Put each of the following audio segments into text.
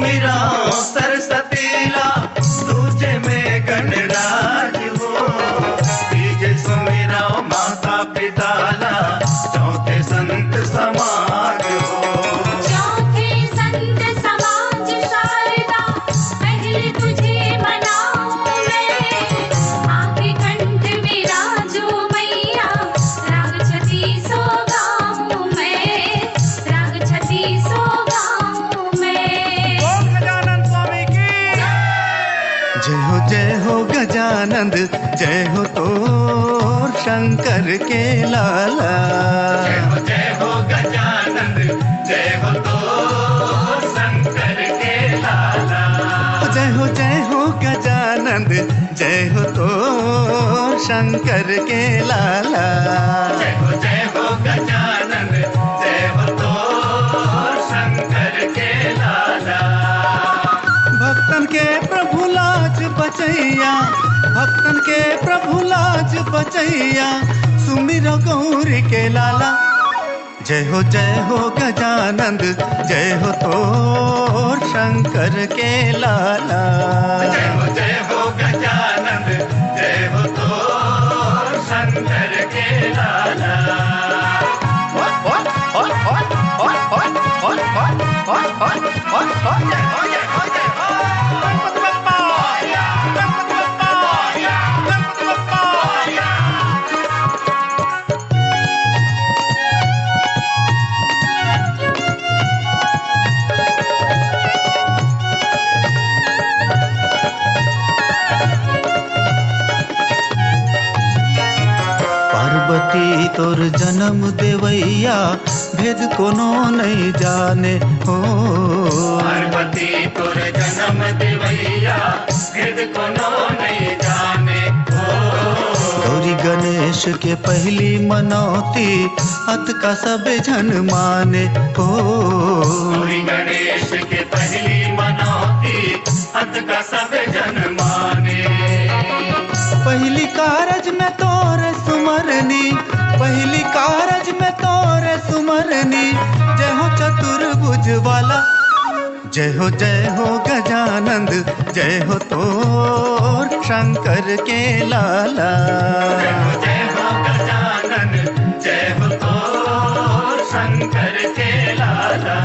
सुमिरा सरस्वतीला दूजे में गणराज हो, तीजे सुमिरा माता पिताला चौथे संत समाज हो। चौथे संत समाज शारदा पहले तुझे मनाऊं मैं, आके कंठ विराजो मैया राग 36 गाऊं मैं, राग 36 गाऊं मैं। गजानन स्वामी की जय हो गजानंद, जय हो तोर शंकर के लाला। जय हो गजानंद, जय हो तोर शंकर के लाला। जय हो गजानंद, जय हो तोर शंकर के लाला। जय हो गजानंद, जय हो तोर शंकर के लाला। भक्तन के प्रभु लाज बचैया, भक्तन के प्रभु लाज बचैया, सुमिरो गौरी के लाला। जय हो गजानंद, जय हो तोर शंकर के लाला। जय हो गजानंद, जय हो तोर शंकर के लाला। पार्वती तोर जन्म देवैया भेद कोनो नहीं जाने हो। पार्वती तोर जन्म देवैया भेद कोनो नहीं जाने हो। गौरी गणेश के पहली मनौती अत का सब जन माने हो। गौरी गणेश के पहली मनौती अत का सब जन माने। पहली कारज में तोर सुमरनी, पहली कारज में तोर सुमरनी, जय हो चतुर्भुज वाला। जय हो गजानंद, जय हो तोर शंकर के लाला। जय हो गजानंद, जय हो तोर शंकर के लाला।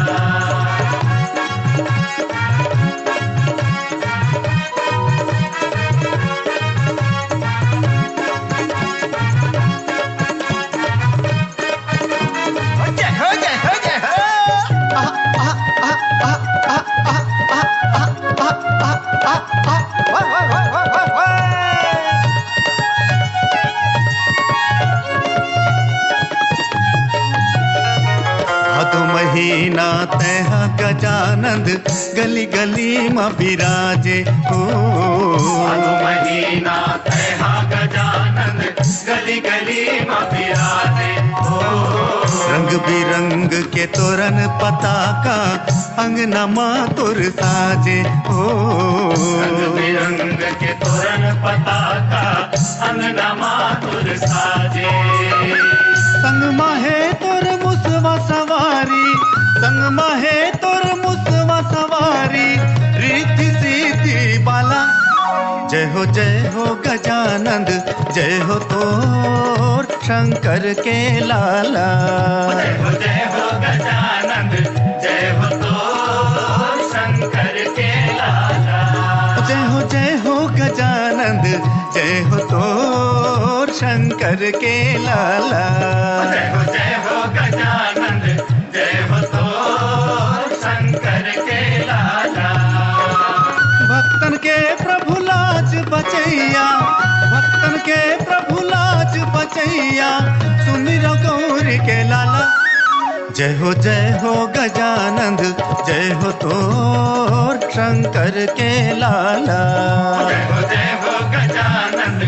महीना तैहा गजानंद गली गली में विराजे हो। महीना तैहा गजानंद गली गली में विराजे हो। रंग बिरंग के तोरन पताका अंगना माँ तुर साजे हो। रंग बिरंग के तोरन पताका अंगना माँ तुर साजे। संग माहे तोर मुसवा सवारी, संग माहे तोर मुसवा सवारी, रीति सीधी बाला। जय हो गजानंद, जय हो तोर शंकर के लाला। जय हो गजानंद, जय हो तोर शंकर के लाला। जय हो गजानंद, जय हो तोर शंकर के लाला। जय हो गजानंद, जय हो तोर शंकर के लाला। भक्तन के प्रभु लाज बचैया, भक्तन के प्रभु लाज बचैया, सुमिरो गौरी के लाला। जय हो गजानंद, जय हो तोर शंकर के लाला। जय हो गजानंद,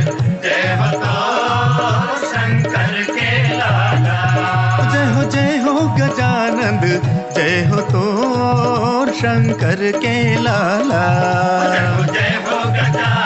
जय हो तोर शंकर के लाला। जय हो गजानंद, जय हो तोर शंकर के लाला। जय हो गजानंद।